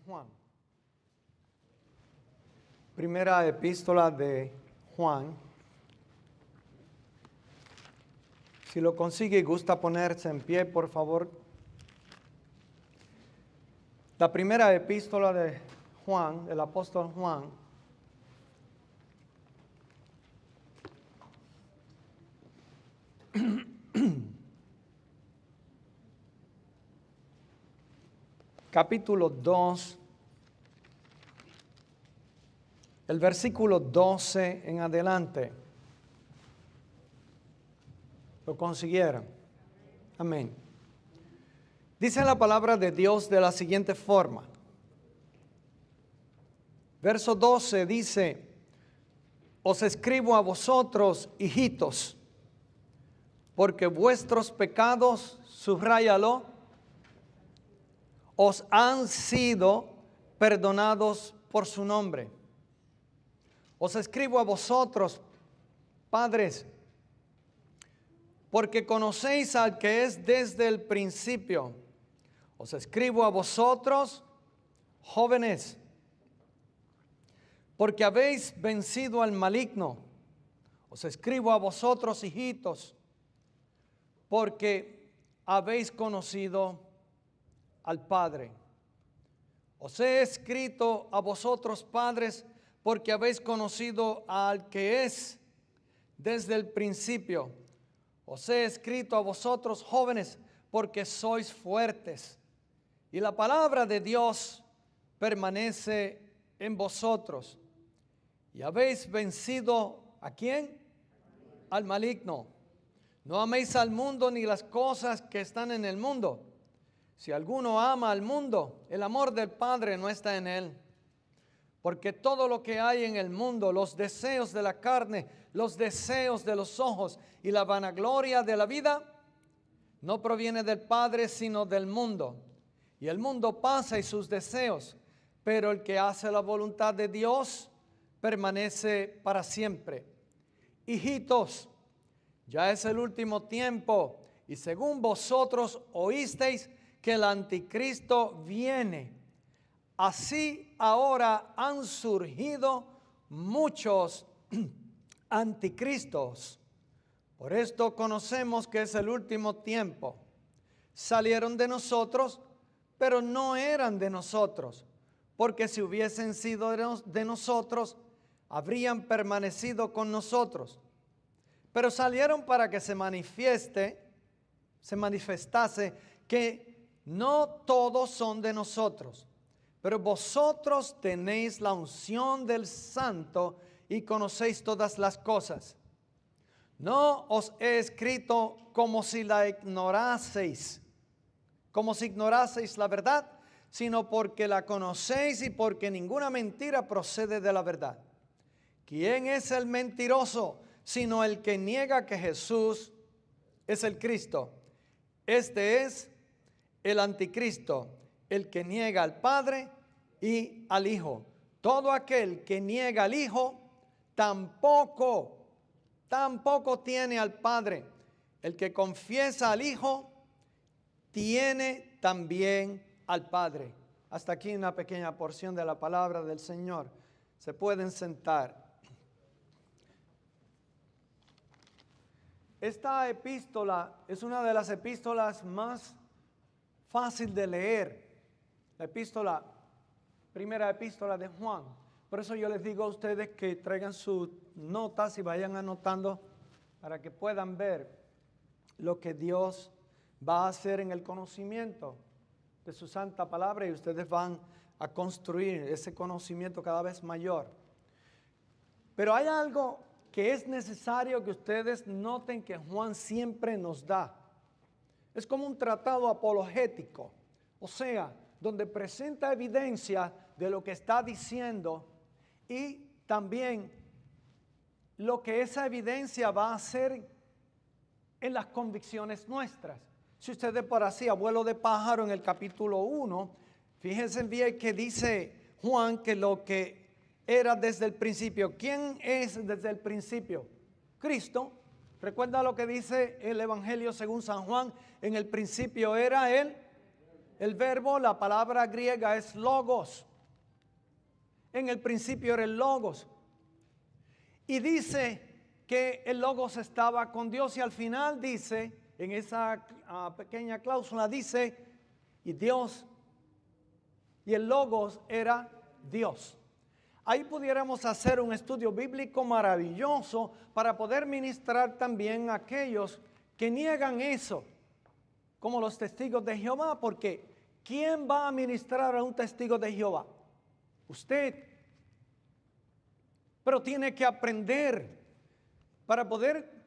Juan. Primera epístola de Juan. Si lo consigue y gusta ponerse en pie, por favor. La primera epístola de Juan, del apóstol Juan. Capítulo 2, el versículo 12 en adelante. ¿Lo consiguieron? Amén. Dice la palabra de Dios de la siguiente forma. Verso 12 dice: os escribo a vosotros, hijitos, porque vuestros pecados, subráyalo, os han sido perdonados por su nombre. Os escribo a vosotros, padres, porque conocéis al que es desde el principio. Os escribo a vosotros, jóvenes, porque habéis vencido al maligno. Os escribo a vosotros, hijitos, porque habéis conocido al Padre. Os he escrito a vosotros, padres, porque habéis conocido al que es desde el principio. Os he escrito a vosotros, jóvenes, porque sois fuertes, y la palabra de Dios permanece en vosotros. Y habéis vencido, ¿a quién? Al maligno. No améis al mundo ni las cosas que están en el mundo. Si alguno ama al mundo, el amor del Padre no está en él. Porque todo lo que hay en el mundo, los deseos de la carne, los deseos de los ojos y la vanagloria de la vida, no proviene del Padre, sino del mundo. Y el mundo pasa y sus deseos, pero el que hace la voluntad de Dios permanece para siempre. Hijitos, ya es el último tiempo, y según vosotros oísteis que el anticristo viene, así ahora han surgido muchos anticristos. Por esto conocemos que es el último tiempo. Salieron de nosotros, pero no eran de nosotros, porque si hubiesen sido de nosotros, habrían permanecido con nosotros. Pero salieron para que se manifestase que no todos son de nosotros. Pero vosotros tenéis la unción del Santo y conocéis todas las cosas. No os he escrito como si la ignoraseis, como si ignoraseis la verdad, sino porque la conocéis y porque ninguna mentira procede de la verdad. ¿Quién es el mentiroso? Sino el que niega que Jesús es el Cristo. Este es el anticristo, el que niega al Padre y al Hijo. Todo aquel que niega al Hijo, tampoco tiene al Padre. El que confiesa al Hijo, tiene también al Padre. Hasta aquí una pequeña porción de la palabra del Señor. Se pueden sentar. Esta epístola es una de las epístolas más fácil de leer. La primera epístola de Juan. Por eso yo les digo a ustedes que traigan sus notas y vayan anotando para que puedan ver lo que Dios va a hacer en el conocimiento de su santa palabra, y ustedes van a construir ese conocimiento cada vez mayor. Pero hay algo que es necesario que ustedes noten que Juan siempre nos da. Es como un tratado apologético, o sea, donde presenta evidencia de lo que está diciendo y también lo que esa evidencia va a hacer en las convicciones nuestras. Si ustedes por así, abuelo de pájaro en el capítulo 1, fíjense bien que dice Juan que lo que era desde el principio. ¿Quién es desde el principio? Cristo. Recuerda lo que dice el Evangelio según San Juan. En el principio era El verbo, la palabra griega es logos. En el principio era el logos. Y dice que el logos estaba con Dios y al final dice, en esa pequeña cláusula dice, y Dios, y el logos era Dios. Ahí pudiéramos hacer un estudio bíblico maravilloso para poder ministrar también a aquellos que niegan eso, como los testigos de Jehová, porque ¿quién va a ministrar a un testigo de Jehová? Usted. Pero tiene que aprender para poder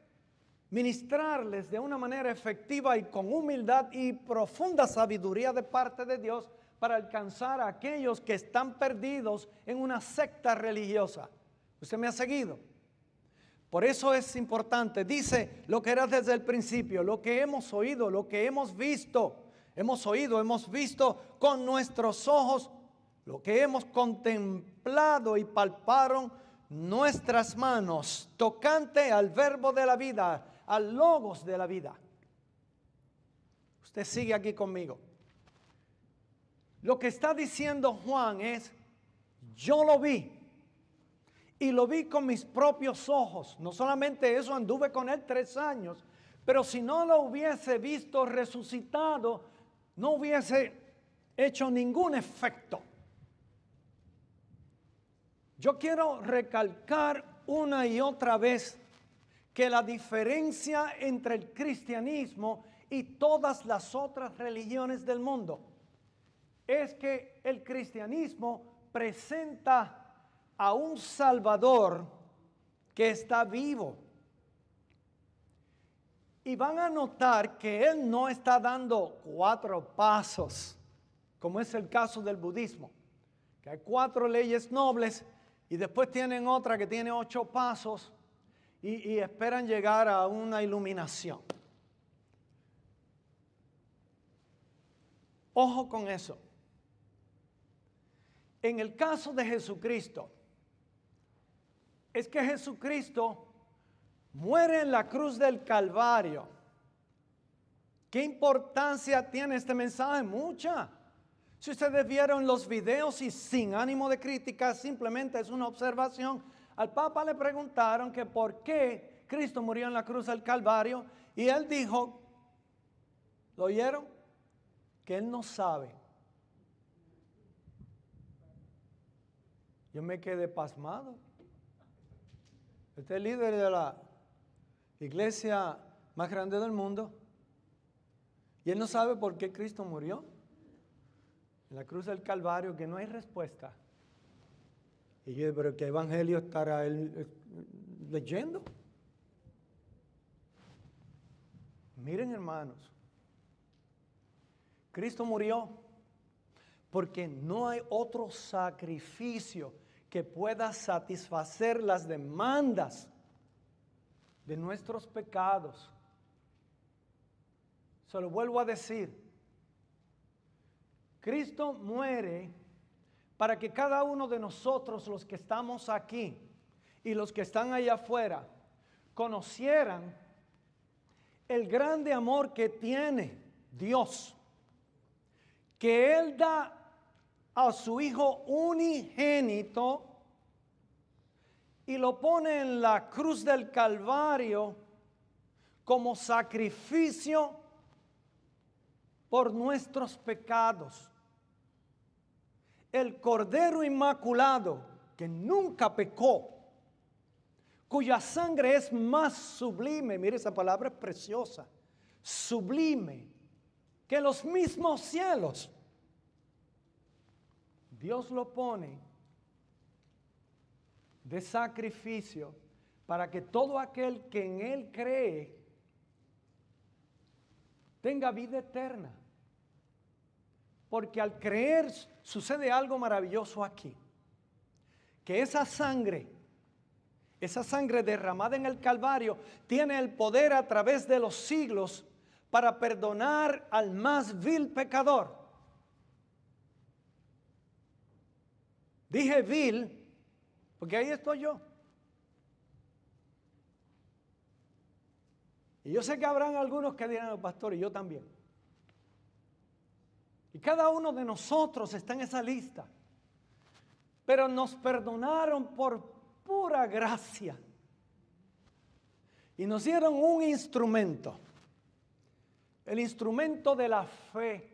ministrarles de una manera efectiva y con humildad y profunda sabiduría de parte de Dios para alcanzar a aquellos que están perdidos en una secta religiosa. ¿Usted me ha seguido? Por eso es importante. Dice lo que era desde el principio, lo que hemos oído, lo que hemos visto. Hemos oído, hemos visto con nuestros ojos, lo que hemos contemplado y palparon nuestras manos, tocante al verbo de la vida, al logos de la vida. Usted sigue aquí conmigo. Lo que está diciendo Juan es, yo lo vi. Y lo vi con mis propios ojos. No solamente eso, anduve con él 3 años. Pero si no lo hubiese visto resucitado, no hubiese hecho ningún efecto. Yo quiero recalcar una y otra vez que la diferencia entre el cristianismo y todas las otras religiones del mundo es que el cristianismo presenta a un Salvador que está vivo. Y van a notar que Él no está dando 4 pasos, como es el caso del budismo, que hay 4 leyes nobles y después tienen otra que tiene 8 pasos y esperan llegar a una iluminación. Ojo con eso. En el caso de Jesucristo, es que Jesucristo muere en la cruz del Calvario. ¿Qué importancia tiene este mensaje? Mucha. Si ustedes vieron los videos y sin ánimo de crítica, simplemente es una observación. Al Papa le preguntaron que por qué Cristo murió en la cruz del Calvario y él dijo, ¿lo oyeron? Que él no sabe. Yo me quedé pasmado. Este es el líder de la iglesia más grande del mundo. Y él no sabe por qué Cristo murió en la cruz del Calvario, que no hay respuesta. Y yo, pero ¿qué evangelio estará él leyendo? Miren, hermanos, Cristo murió porque no hay otro sacrificio que pueda satisfacer las demandas de nuestros pecados. Se lo vuelvo a decir. Cristo muere para que cada uno de nosotros, los que estamos aquí y los que están allá afuera, conocieran el grande amor que tiene Dios, que Él da a su Hijo unigénito y lo pone en la cruz del Calvario como sacrificio por nuestros pecados. El Cordero Inmaculado, que nunca pecó, cuya sangre es más sublime, mire, esa palabra es preciosa, sublime, que los mismos cielos. Dios lo pone de sacrificio para que todo aquel que en Él cree tenga vida eterna. Porque al creer sucede algo maravilloso aquí. Que esa sangre derramada en el Calvario, tiene el poder a través de los siglos para perdonar al más vil pecador. Dije vil, porque ahí estoy yo. Y yo sé que habrán algunos que dirán, pastor, y yo también. Y cada uno de nosotros está en esa lista. Pero nos perdonaron por pura gracia. Y nos dieron un instrumento. El instrumento de la fe.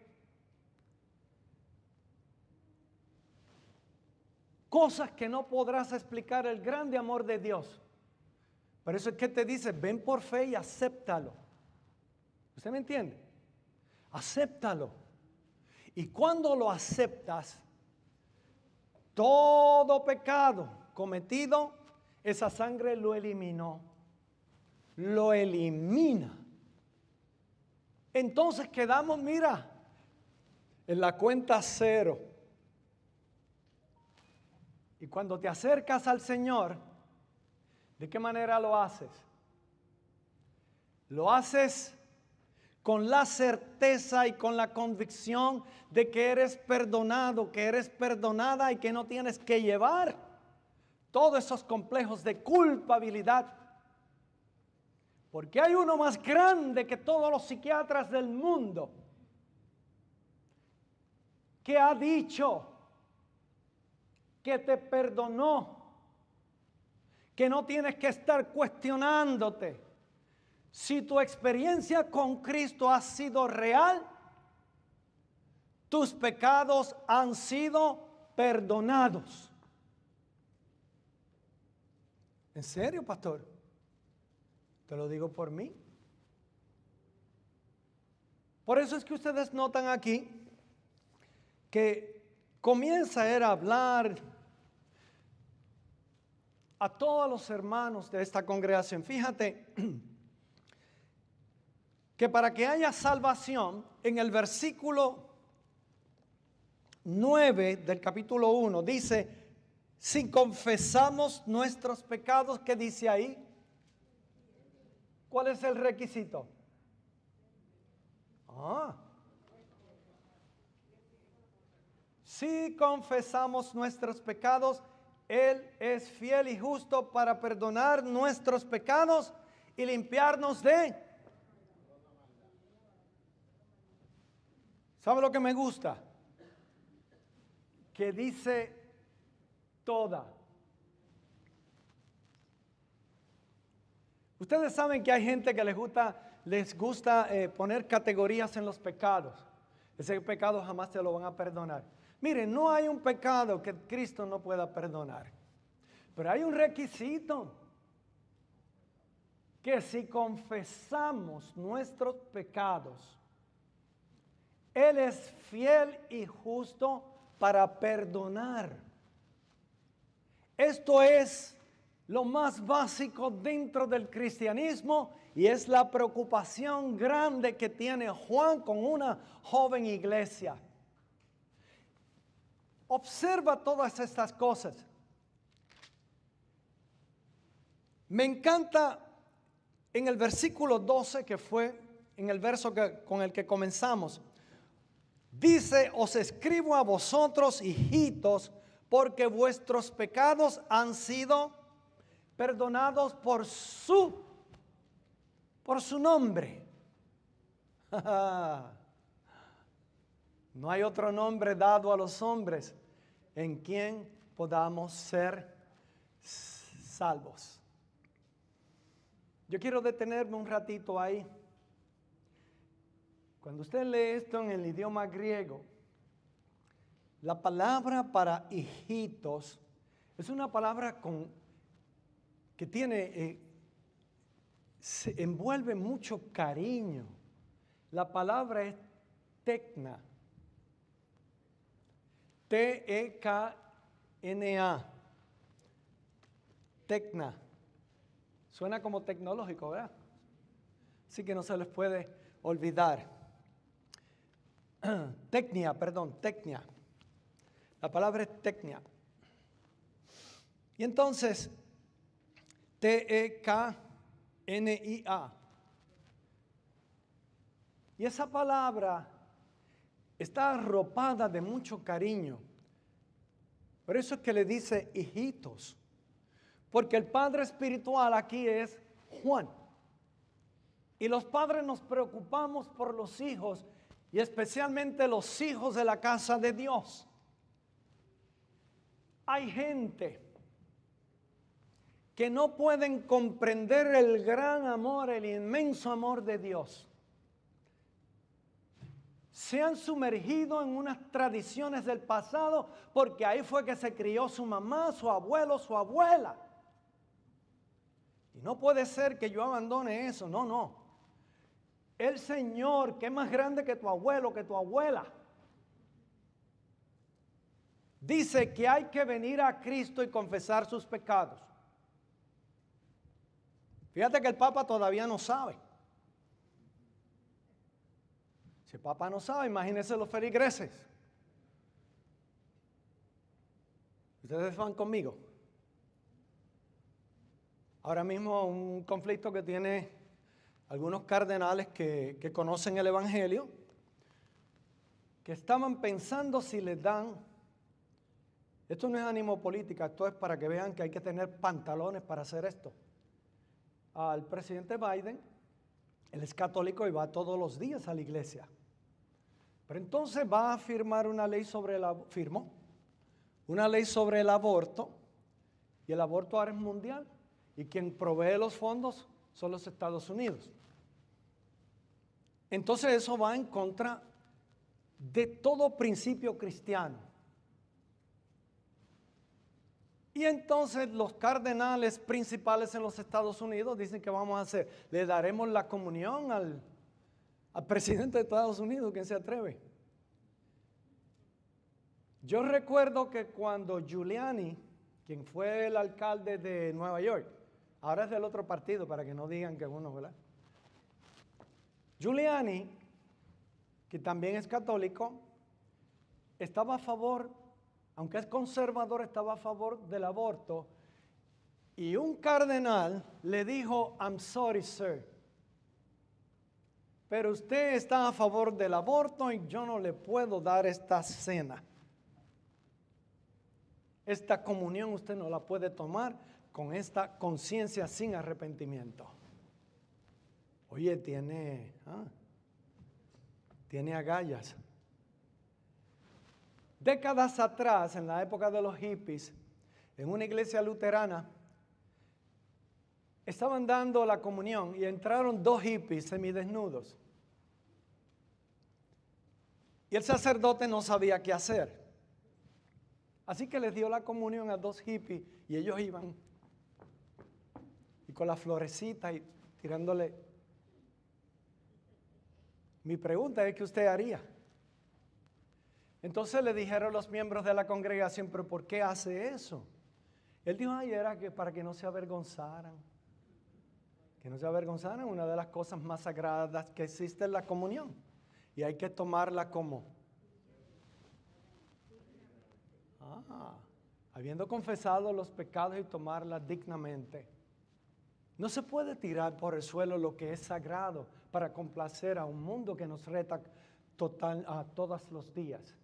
Cosas que no podrás explicar el grande amor de Dios. Por eso es que te dice, ven por fe y acéptalo. ¿Usted me entiende? Acéptalo. Y cuando lo aceptas, todo pecado cometido, esa sangre lo eliminó. Lo elimina. Entonces quedamos, mira, en la cuenta cero. Y cuando te acercas al Señor, ¿de qué manera lo haces? Lo haces con la certeza y con la convicción de que eres perdonado, que eres perdonada y que no tienes que llevar todos esos complejos de culpabilidad. Porque hay uno más grande que todos los psiquiatras del mundo que ha dicho que te perdonó, que no tienes que estar cuestionándote si tu experiencia con Cristo ha sido real, tus pecados han sido perdonados. ¿En serio, pastor? Te lo digo por mí. Por eso es que ustedes notan aquí que comienza él a hablar a todos los hermanos de esta congregación. Fíjate que para que haya salvación, en el versículo 9 del capítulo 1 dice, si confesamos nuestros pecados, ¿qué dice ahí? ¿Cuál es el requisito? Si confesamos nuestros pecados, Él es fiel y justo para perdonar nuestros pecados y limpiarnos de. ¿Sabe lo que me gusta? Que dice toda. Ustedes saben que hay gente que les gusta poner categorías en los pecados. Ese pecado jamás te lo van a perdonar. Miren, no hay un pecado que Cristo no pueda perdonar. Pero hay un requisito. Que si confesamos nuestros pecados, Él es fiel y justo para perdonar. Esto es lo más básico dentro del cristianismo y es la preocupación grande que tiene Juan con una joven iglesia. Observa todas estas cosas. Me encanta en el versículo 12, que fue en el verso con el que comenzamos. Dice, os escribo a vosotros, hijitos, porque vuestros pecados han sido perdonados por su nombre. No hay otro nombre dado a los hombres en quien podamos ser salvos. Yo quiero detenerme un ratito ahí. Cuando usted lee esto en el idioma griego, la palabra para hijitos es una palabra que tiene, se envuelve mucho cariño. La palabra es tecna. T-E-K-N-A. Tecna. Suena como tecnológico, ¿verdad? Así que no se les puede olvidar. Tecnia. La palabra es tecnia. Y entonces, T-E-K-N-I-A. Y esa palabra está arropada de mucho cariño. Por eso es que le dice hijitos. Porque el padre espiritual aquí es Juan. Y los padres nos preocupamos por los hijos y especialmente los hijos de la casa de Dios. Hay gente que no pueden comprender el gran amor, el inmenso amor de Dios. Se han sumergido en unas tradiciones del pasado porque ahí fue que se crió su mamá, su abuelo, su abuela. Y no puede ser que yo abandone eso, no. El Señor, que es más grande que tu abuelo, que tu abuela, dice que hay que venir a Cristo y confesar sus pecados. Fíjate que el Papa todavía no sabe. Si el Papa no sabe, imagínense los feligreses. ¿Ustedes van conmigo? Ahora mismo un conflicto que tiene algunos cardenales que conocen el Evangelio, que estaban pensando si les dan, esto no es ánimo política, esto es para que vean que hay que tener pantalones para hacer esto. Al presidente Biden, él es católico y va todos los días a la iglesia. Pero entonces va a firmar una ley firmó una ley sobre el aborto, y el aborto ahora es mundial, y quien provee los fondos son los Estados Unidos. Entonces eso va en contra de todo principio cristiano. Y entonces los cardenales principales en los Estados Unidos dicen que vamos a hacer, le daremos la comunión al presidente de Estados Unidos, ¿quién se atreve? Yo recuerdo que cuando Giuliani, quien fue el alcalde de Nueva York, ahora es del otro partido para que no digan que uno, ¿verdad? Giuliani, que también es católico, estaba a favor, aunque es conservador, estaba a favor del aborto, y un cardenal le dijo, I'm sorry, sir, pero usted está a favor del aborto y yo no le puedo dar esta cena. Esta comunión usted no la puede tomar con esta conciencia sin arrepentimiento. Oye, tiene agallas. Décadas atrás, en la época de los hippies, en una iglesia luterana, estaban dando la comunión y entraron dos hippies semidesnudos. Y el sacerdote no sabía qué hacer. Así que les dio la comunión a dos hippies y ellos iban y con la florecita y tirándole. Mi pregunta es, ¿qué usted haría? Entonces le dijeron los miembros de la congregación, ¿pero por qué hace eso? Él dijo, era que para que no se avergonzaran. Que no se avergonzaran, una de las cosas más sagradas que existe es la comunión. Y hay que tomarla como. Habiendo confesado los pecados y tomarla dignamente. No se puede tirar por el suelo lo que es sagrado para complacer a un mundo que nos reta todos los días.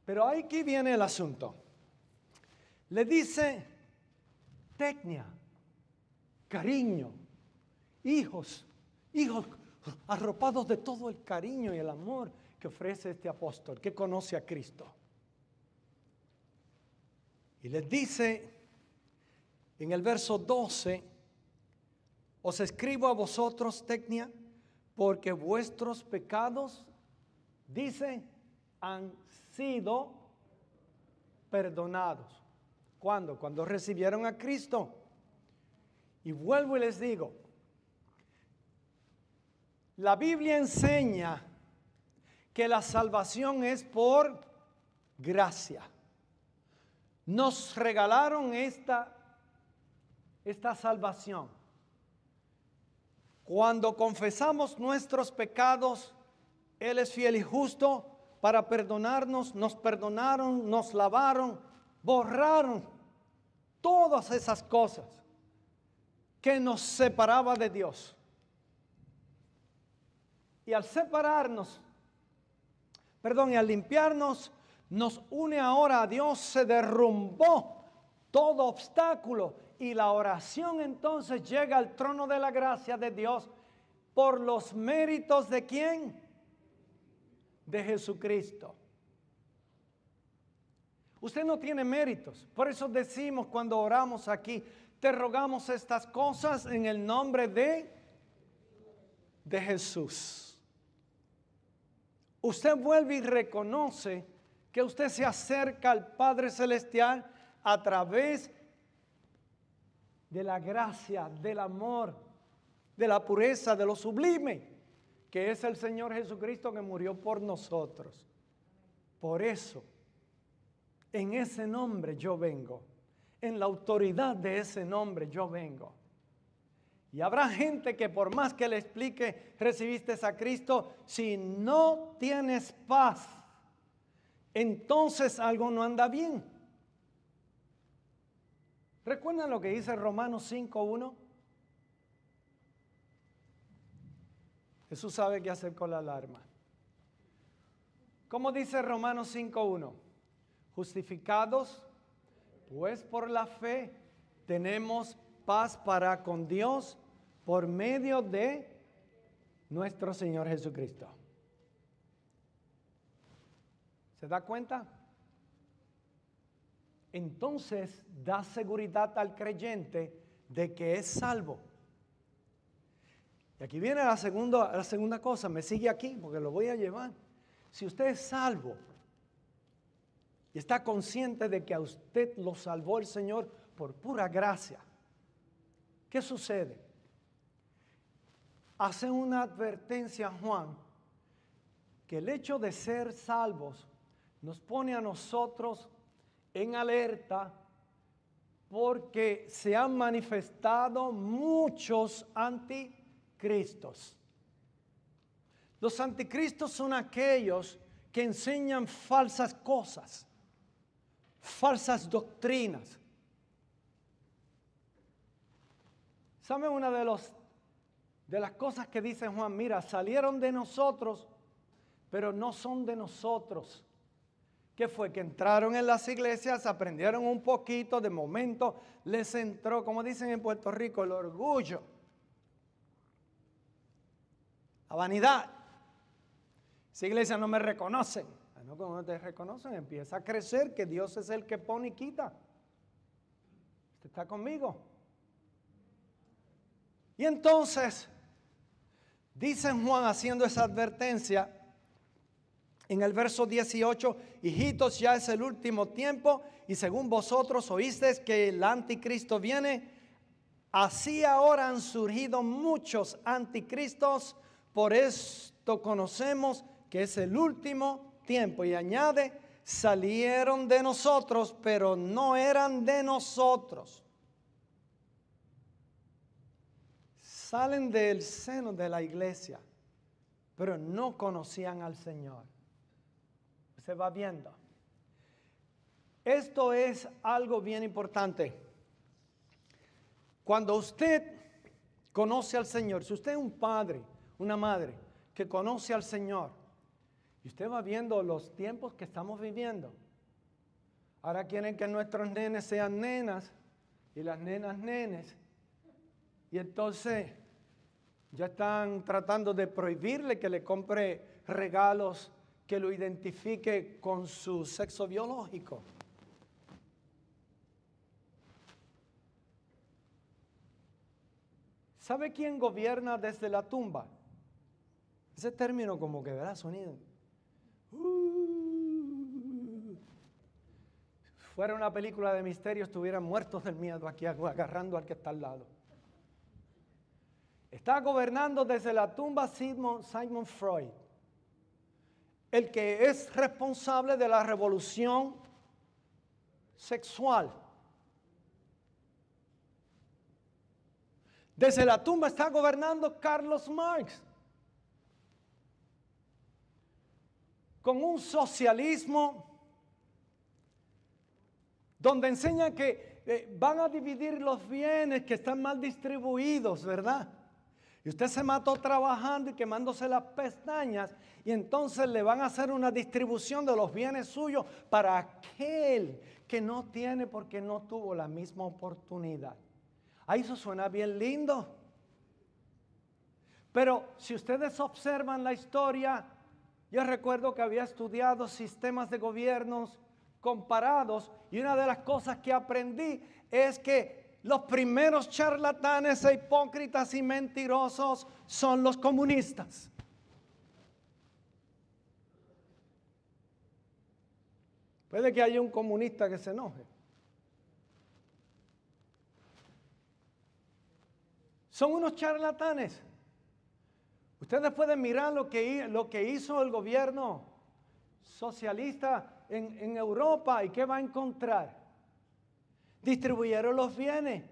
Pero aquí viene el asunto. Le dice, tecnia, cariño, hijos arropados de todo el cariño y el amor que ofrece este apóstol, que conoce a Cristo. Y les dice en el verso 12, os escribo a vosotros, tecnia, porque vuestros pecados, dice, han sido perdonados. ¿Cuándo? Cuando recibieron a Cristo. Y vuelvo y les digo, la Biblia enseña que la salvación es por gracia. Nos regalaron esta salvación. Cuando confesamos nuestros pecados, Él es fiel y justo para perdonarnos. Nos perdonaron, nos lavaron, borraron todas esas cosas que nos separaba de Dios. Y al separarnos, y al limpiarnos, nos une ahora a Dios. Se derrumbó todo obstáculo y la oración entonces llega al trono de la gracia de Dios por los méritos de ¿quién? de Jesucristo. Usted no tiene méritos. Por eso decimos cuando oramos aquí, te rogamos estas cosas en el nombre de Jesús. Usted vuelve y reconoce que usted se acerca al Padre Celestial a través de la gracia, del amor, de la pureza, de lo sublime, que es el Señor Jesucristo que murió por nosotros. Por eso, en ese nombre yo vengo, en la autoridad de ese nombre yo vengo. Y habrá gente que por más que le explique, recibiste a Cristo, si no tienes paz, entonces algo no anda bien. ¿Recuerdan lo que dice Romanos 5:1? Jesús sabe qué hacer con la alarma. ¿Cómo dice Romanos 5:1? Justificados, pues por la fe tenemos paz para con Dios por medio de nuestro Señor Jesucristo. ¿Se da cuenta? Entonces da seguridad al creyente de que es salvo. Y aquí viene la segunda cosa, me sigue aquí porque lo voy a llevar. Si usted es salvo y está consciente de que a usted lo salvó el Señor por pura gracia, ¿qué sucede? Hace una advertencia Juan, que el hecho de ser salvos nos pone a nosotros en alerta porque se han manifestado muchos anticristos. Los anticristos son aquellos que enseñan falsas cosas, falsas doctrinas. ¿Sabe una de las cosas que dice Juan? Mira, salieron de nosotros, pero no son de nosotros. ¿Qué fue? Que entraron en las iglesias, aprendieron un poquito, de momento les entró, como dicen en Puerto Rico, el orgullo, la vanidad. Esa iglesia no me reconocen. No, como no te reconocen, empieza a crecer, que Dios es el que pone y quita. ¿Usted está conmigo? Y entonces, dice Juan haciendo esa advertencia, en el verso 18, hijitos, ya es el último tiempo, y según vosotros oísteis que el anticristo viene, así ahora han surgido muchos anticristos, por esto conocemos que es el último tiempo. Y añade, salieron de nosotros, pero no eran de nosotros. Salen del seno de la iglesia, pero no conocían al Señor. Se va viendo. Esto es algo bien importante. Cuando usted conoce al Señor, si usted es un padre, una madre que conoce al Señor, y usted va viendo los tiempos que estamos viviendo. Ahora quieren que nuestros nenes sean nenas y las nenas nenes. Y entonces ya están tratando de prohibirle que le compre regalos que lo identifique con su sexo biológico. ¿Sabe quién gobierna desde la tumba? Ese término como que, ¿verdad? Sonido. Fuera una película de misterio, estuvieran muertos del miedo aquí agarrando al que está al lado. Está gobernando desde la tumba Sigmund Freud, el que es responsable de la revolución sexual. Desde la tumba está gobernando Carlos Marx, con un socialismo donde enseñan que van a dividir los bienes que están mal distribuidos, ¿verdad? Y usted se mató trabajando y quemándose las pestañas, y entonces le van a hacer una distribución de los bienes suyos para aquel que no tiene porque no tuvo la misma oportunidad. Ahí eso suena bien lindo. Pero si ustedes observan la historia, Yo recuerdo que había estudiado sistemas de gobiernos comparados y una de las cosas que aprendí es que los primeros charlatanes e hipócritas y mentirosos son los comunistas. Puede que haya un comunista que se enoje. Son unos charlatanes. Ustedes pueden mirar lo que hizo el gobierno socialista en Europa y qué va a encontrar. Distribuyeron los bienes.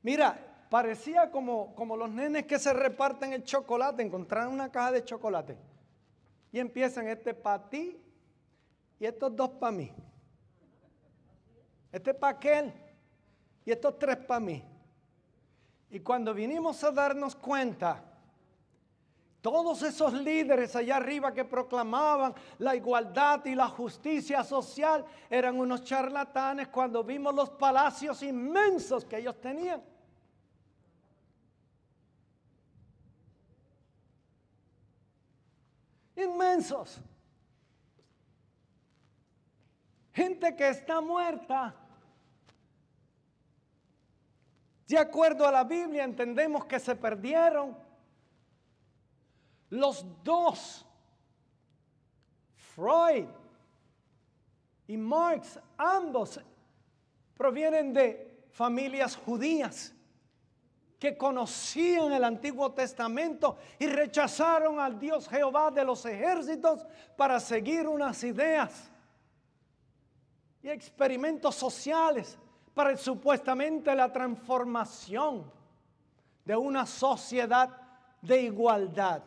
Mira, parecía como los nenes que se reparten el chocolate, encontraron una caja de chocolate y empiezan este para ti y estos 2 para mí. Este para aquel y estos 3 para mí. Y cuando vinimos a darnos cuenta, todos esos líderes allá arriba que proclamaban la igualdad y la justicia social eran unos charlatanes cuando vimos los palacios inmensos que ellos tenían. Inmensos. Gente que está muerta. De acuerdo a la Biblia entendemos que se perdieron. Los 2, Freud y Marx, ambos provienen de familias judías que conocían el Antiguo Testamento y rechazaron al Dios Jehová de los ejércitos para seguir unas ideas y experimentos sociales para supuestamente la transformación de una sociedad de igualdad.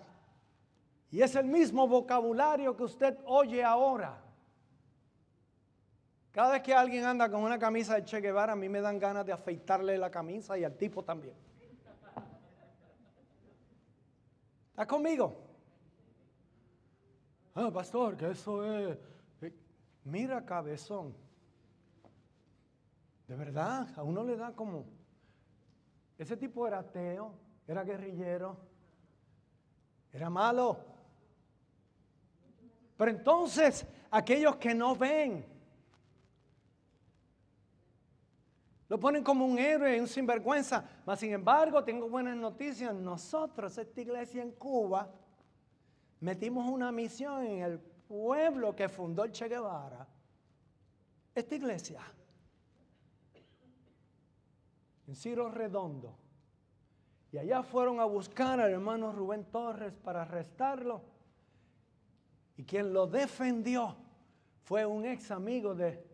Y es el mismo vocabulario que usted oye ahora. Cada vez que alguien anda con una camisa de Che Guevara, a mí me dan ganas de afeitarle la camisa y al tipo también. ¿Está conmigo? Ah, pastor, que eso es... Mira, cabezón. De verdad, a uno le da como... Ese tipo era ateo, era guerrillero, era malo. Pero entonces, aquellos que no ven, lo ponen como un héroe, un sinvergüenza. Mas sin embargo, tengo buenas noticias. Nosotros, esta iglesia en Cuba, metimos una misión en el pueblo que fundó el Che Guevara. Esta iglesia, en Ciro Redondo. Y allá fueron a buscar al hermano Rubén Torres para arrestarlo. Y quien lo defendió fue un ex amigo de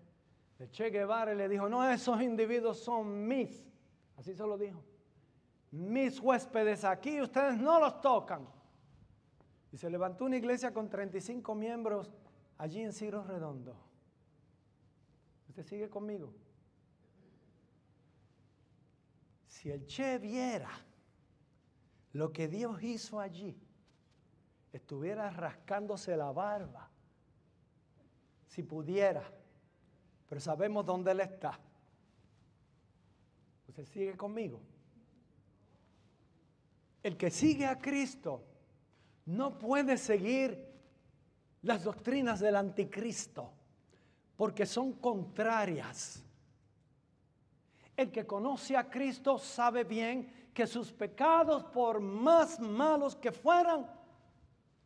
Che Guevara y le dijo, no, esos individuos son así se lo dijo, mis huéspedes aquí, ustedes no los tocan. Y se levantó una iglesia con 35 miembros allí en Ciro Redondo. ¿Usted sigue conmigo? Si el Che viera lo que Dios hizo allí, estuviera rascándose la barba, si pudiera, pero sabemos dónde Él está. ¿Usted sigue conmigo? El que sigue a Cristo no puede seguir las doctrinas del anticristo, porque son contrarias. El que conoce a Cristo sabe bien que sus pecados, por más malos que fueran,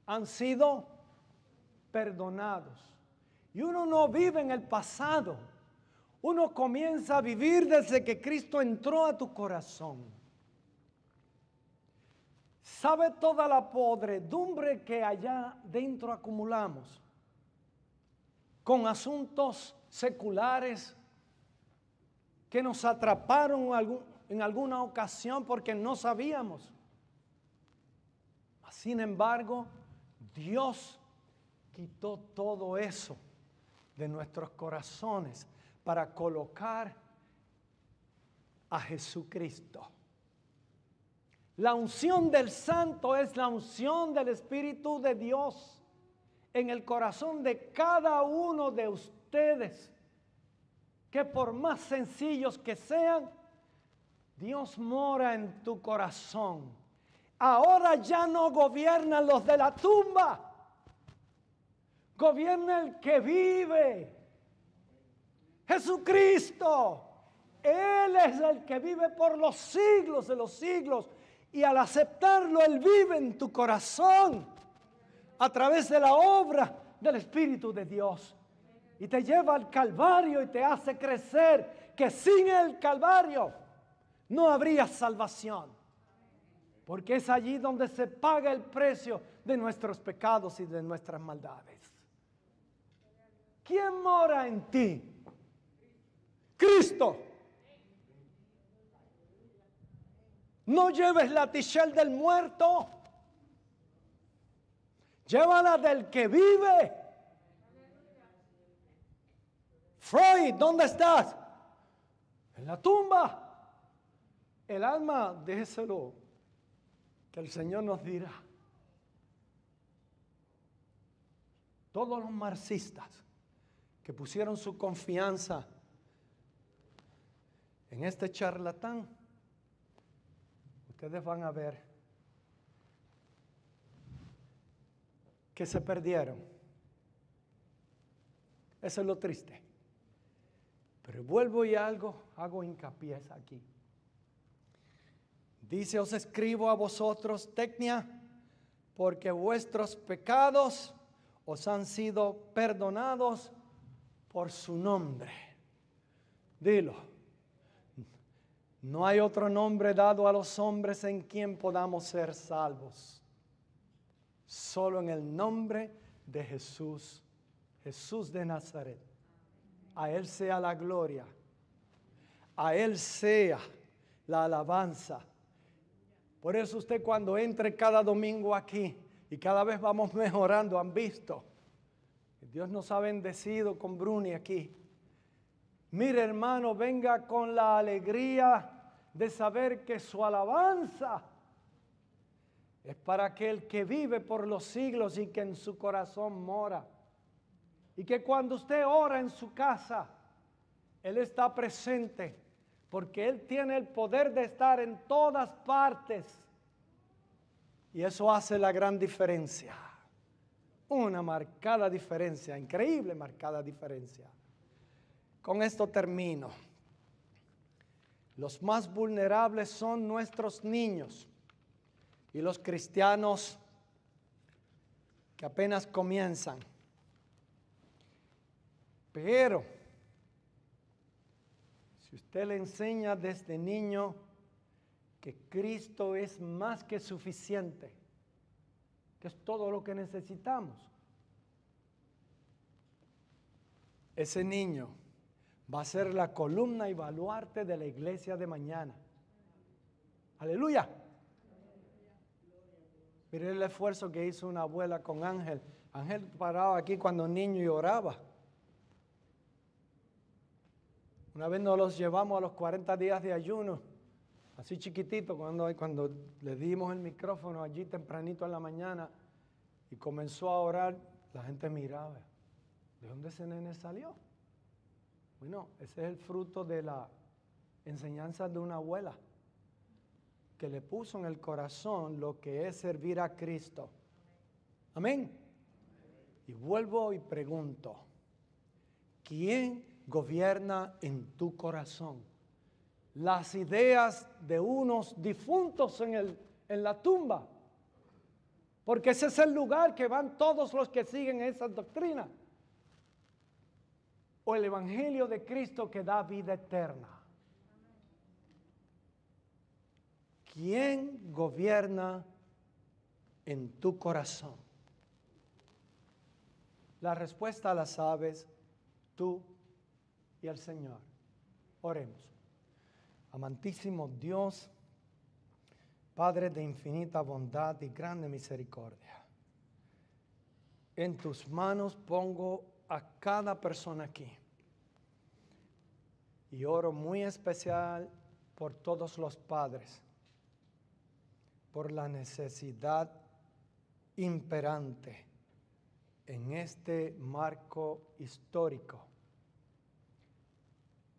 han sido perdonados. Y uno no vive en el pasado. Uno comienza a vivir desde que Cristo entró a tu corazón. ¿Sabe toda la podredumbre que allá dentro acumulamos? Con asuntos seculares que nos atraparon en alguna ocasión porque no sabíamos. Sin embargo, Dios quitó todo eso de nuestros corazones para colocar a Jesucristo. La unción del Santo es la unción del Espíritu de Dios en el corazón de cada uno de ustedes, que por más sencillos que sean, Dios mora en tu corazón. Ahora ya no gobiernan los de la tumba. Gobierna el que vive. Jesucristo. Él es el que vive por los siglos de los siglos. Y al aceptarlo, Él vive en tu corazón a través de la obra del Espíritu de Dios. Y te lleva al Calvario y te hace crecer que sin el Calvario no habría salvación. Porque es allí donde se paga el precio de nuestros pecados y de nuestras maldades. ¿Quién mora en ti? Cristo. No lleves la tichel del muerto. Llévala del que vive. Freud, ¿dónde estás? En la tumba. El alma, déjeselo, que el Señor nos dirá. Todos los marxistas que pusieron su confianza en este charlatán, ustedes van a ver que se perdieron. Eso es lo triste. Pero vuelvo y hago hincapié aquí. Dice, os escribo a vosotros, Tecnia, porque vuestros pecados os han sido perdonados por su nombre. Dilo. No hay otro nombre dado a los hombres en quien podamos ser salvos. Solo en el nombre de Jesús, Jesús de Nazaret. A Él sea la gloria. A Él sea la alabanza. Por eso usted cuando entre cada domingo aquí y cada vez vamos mejorando, han visto. Dios nos ha bendecido con Bruni aquí. Mire, hermano, venga con la alegría de saber que su alabanza es para aquel que vive por los siglos y que en su corazón mora. Y que cuando usted ora en su casa, Él está presente, porque Él tiene el poder de estar en todas partes. Y eso hace la gran diferencia. Una marcada diferencia, increíble marcada diferencia. Con esto termino. Los más vulnerables son nuestros niños y los cristianos que apenas comienzan. Pero si usted le enseña desde niño que Cristo es más que suficiente, que es todo lo que necesitamos, ese niño va a ser la columna y baluarte de la iglesia de mañana. Aleluya. Mire el esfuerzo que hizo una abuela con Ángel. Ángel paraba aquí cuando niño y oraba. Una vez nos los llevamos a los 40 días de ayuno, así chiquitito, cuando le dimos el micrófono allí tempranito en la mañana y comenzó a orar, la gente miraba. ¿De dónde ese nene salió? Bueno, ese es el fruto de la enseñanza de una abuela que le puso en el corazón lo que es servir a Cristo. Amén. Y vuelvo y pregunto, ¿quién gobierna en tu corazón? Las ideas de unos difuntos en la tumba, porque ese es el lugar que van todos los que siguen esa doctrina, o el evangelio de Cristo que da vida eterna. ¿Quién gobierna en tu corazón? La respuesta la sabes tú y el Señor. Oremos. Amantísimo Dios, Padre de infinita bondad y grande misericordia, en tus manos pongo a cada persona aquí. Y oro muy especial por todos los padres, por la necesidad imperante en este marco histórico,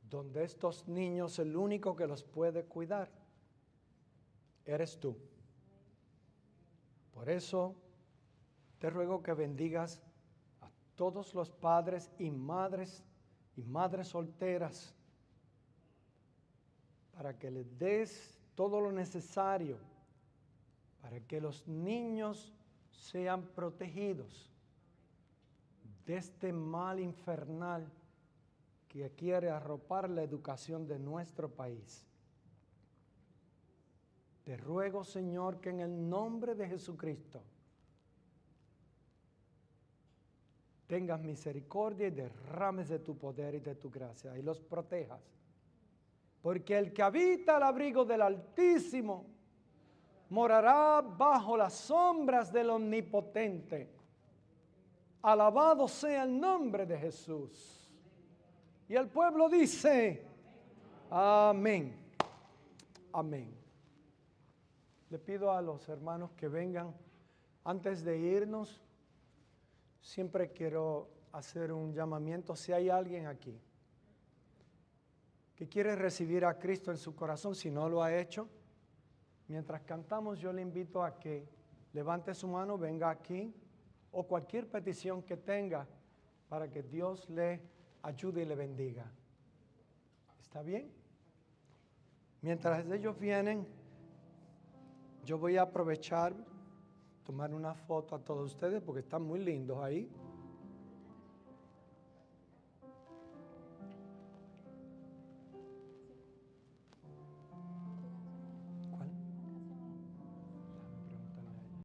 donde estos niños, el único que los puede cuidar, eres tú. Por eso te ruego que bendigas a todos los padres y madres solteras, para que les des todo lo necesario para que los niños sean protegidos de este mal infernal que quiere arropar la educación de nuestro país. Te ruego, Señor, que en el nombre de Jesucristo tengas misericordia y derrames de tu poder y de tu gracia y los protejas. Porque el que habita al abrigo del Altísimo morará bajo las sombras del Omnipotente. Alabado sea el nombre de Jesús. Y el pueblo dice, amén. Amén. Le pido a los hermanos que vengan. Antes de irnos, siempre quiero hacer un llamamiento. Si hay alguien aquí que quiere recibir a Cristo en su corazón, si no lo ha hecho, mientras cantamos yo le invito a que levante su mano, venga aquí, o cualquier petición que tenga para que Dios le ayude y le bendiga. ¿Está bien? Mientras ellos vienen, yo voy a aprovechar, tomar una foto a todos ustedes porque están muy lindos ahí.